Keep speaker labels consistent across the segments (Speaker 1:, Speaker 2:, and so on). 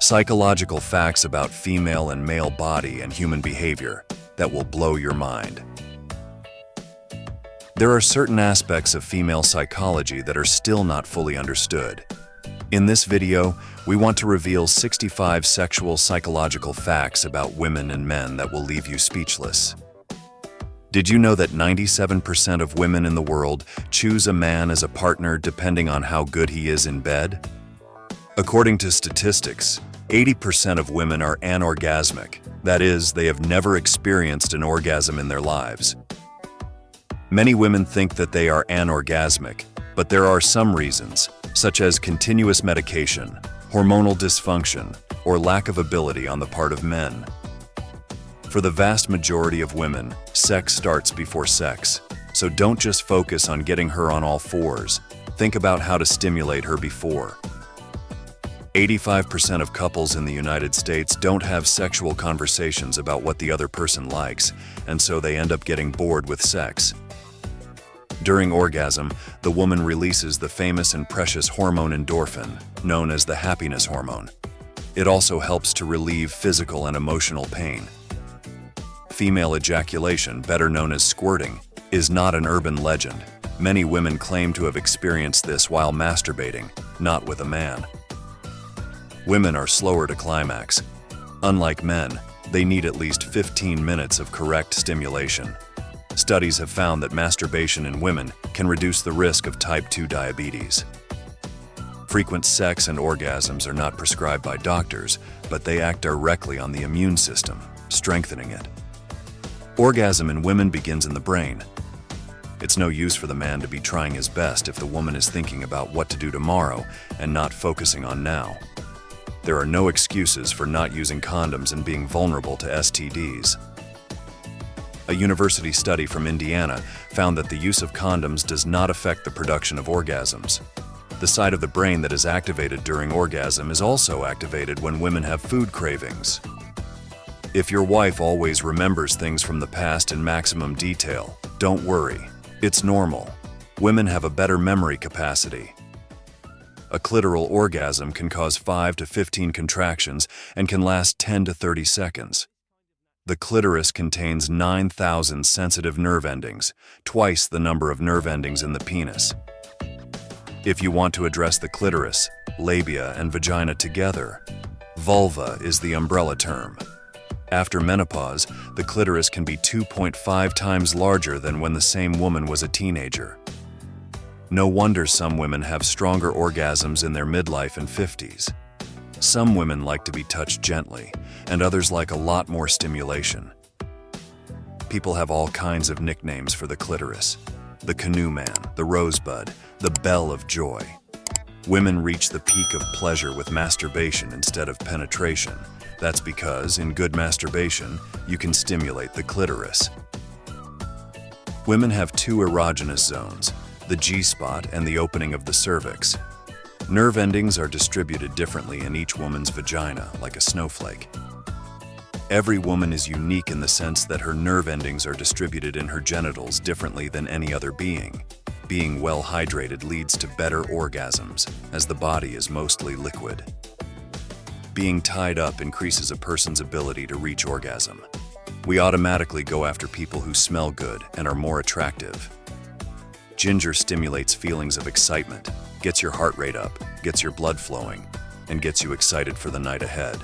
Speaker 1: Psychological facts about female and male body and human behavior that will blow your mind. There are certain aspects of female psychology that are still not fully understood. In this video, we want to reveal 65 sexual psychological facts about women and men that will leave you speechless. Did you know that 97% of women in the world choose a man as a partner depending on how good he is in bed? According to statistics, 80% of women are anorgasmic. That is, they have never experienced an orgasm in their lives. Many women think that they are anorgasmic, but there are some reasons, such as continuous medication, hormonal dysfunction, or lack of ability on the part of men. For the vast majority of women, sex starts before sex, so don't just focus on getting her on all fours. Think about how to stimulate her before. 85% of couples in the United States don't have sexual conversations about what the other person likes, and so they end up getting bored with sex. During orgasm, the woman releases the famous and precious hormone endorphin, known as the happiness hormone. It also helps to relieve physical and emotional pain. Female ejaculation, better known as squirting, is not an urban legend. Many women claim to have experienced this while masturbating, not with a man. Women are slower to climax. Unlike men, they need at least 15 minutes of correct stimulation. Studies have found that masturbation in women can reduce the risk of type 2 diabetes. Frequent sex and orgasms are not prescribed by doctors, but they act directly on the immune system, strengthening it. Orgasm in women begins in the brain. It's no use for the man to be trying his best if the woman is thinking about what to do tomorrow and not focusing on now. There are no excuses for not using condoms and being vulnerable to STDs. A university study from Indiana found that the use of condoms does not affect the production of orgasms. The side of the brain that is activated during orgasm is also activated when women have food cravings. If your wife always remembers things from the past in maximum detail, don't worry. It's normal. Women have a better memory capacity. A clitoral orgasm can cause 5 to 15 contractions and can last 10 to 30 seconds. The clitoris contains 9,000 sensitive nerve endings, twice the number of nerve endings in the penis. If you want to address the clitoris, labia, and vagina together, vulva is the umbrella term. After menopause, the clitoris can be 2.5 times larger than when the same woman was a teenager. No wonder some women have stronger orgasms in their midlife and 50s. Some women like to be touched gently, and others like a lot more stimulation. People have all kinds of nicknames for the clitoris: the canoe man, the rosebud, the bell of joy. Women reach the peak of pleasure with masturbation instead of penetration. That's because, in good masturbation, you can stimulate the clitoris. Women have two erogenous zones, the G-spot and the opening of the cervix. Nerve endings are distributed differently in each woman's vagina, like a snowflake. Every woman is unique in the sense that her nerve endings are distributed in her genitals differently than any other being. Being well hydrated leads to better orgasms, as the body is mostly liquid. Being tied up increases a person's ability to reach orgasm. We automatically go after people who smell good and are more attractive. Ginger stimulates feelings of excitement, gets your heart rate up, gets your blood flowing, and gets you excited for the night ahead.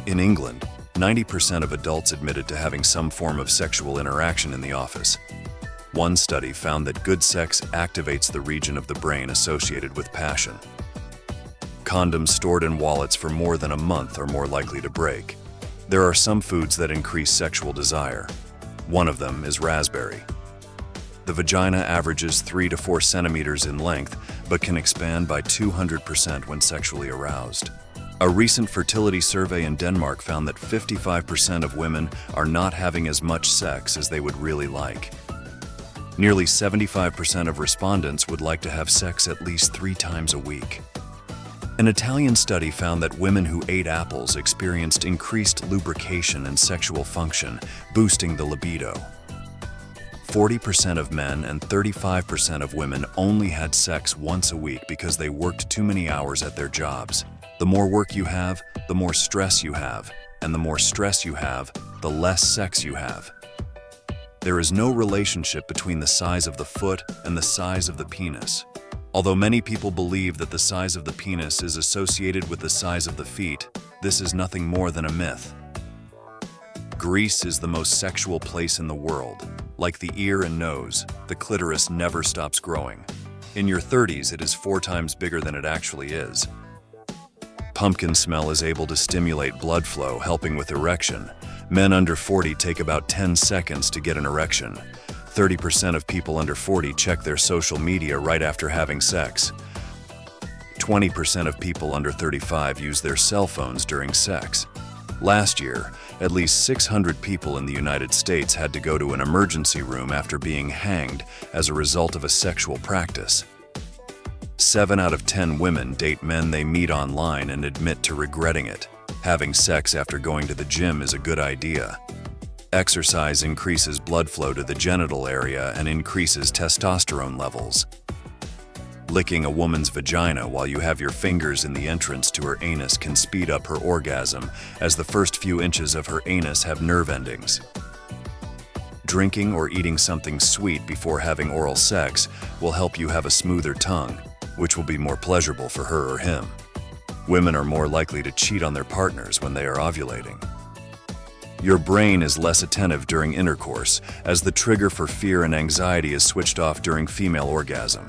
Speaker 1: In England, 90% of adults admitted to having some form of sexual interaction in the office. One study found that good sex activates the region of the brain associated with passion. Condoms stored in wallets for more than a month are more likely to break. There are some foods that increase sexual desire. One of them is raspberry. The vagina averages 3 to 4 centimeters in length, but can expand by 200% when sexually aroused. A recent fertility survey in Denmark found that 55% of women are not having as much sex as they would really like. Nearly 75% of respondents would like to have sex at least 3 times a week. An Italian study found that women who ate apples experienced increased lubrication and sexual function, boosting the libido. 40% of men and 35% of women only had sex once a week because they worked too many hours at their jobs. The more work you have, the more stress you have, and the more stress you have, the less sex you have. There is no relationship between the size of the foot and the size of the penis. Although many people believe that the size of the penis is associated with the size of the feet, this is nothing more than a myth. Greece is the most sexual place in the world. Like the ear and nose, the clitoris never stops growing. In your 30s, it is 4 times bigger than it actually is. Pumpkin smell is able to stimulate blood flow, helping with erection. Men under 40 take about 10 seconds to get an erection. 30% of people under 40 check their social media right after having sex. 20% of people under 35 use their cell phones during sex. Last year, at least 600 people in the United States had to go to an emergency room after being hanged as a result of a sexual practice. 7 out of 10 women date men they meet online and admit to regretting it. Having sex after going to the gym is a good idea. Exercise increases blood flow to the genital area and increases testosterone levels. Licking a woman's vagina while you have your fingers in the entrance to her anus can speed up her orgasm, as the first few inches of her anus have nerve endings. Drinking or eating something sweet before having oral sex will help you have a smoother tongue, which will be more pleasurable for her or him. Women are more likely to cheat on their partners when they are ovulating. Your brain is less attentive during intercourse, as the trigger for fear and anxiety is switched off during female orgasm.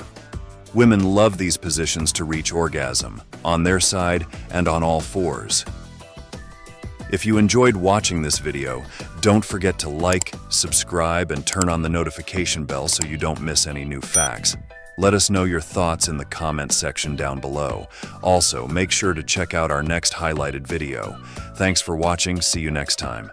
Speaker 1: Women love these positions to reach orgasm, on their side and on all fours. If you enjoyed watching this video, don't forget to like, subscribe, and turn on the notification bell so you don't miss any new facts. Let us know your thoughts in the comment section down below. Also, make sure to check out our next highlighted video. Thanks for watching. See you next time.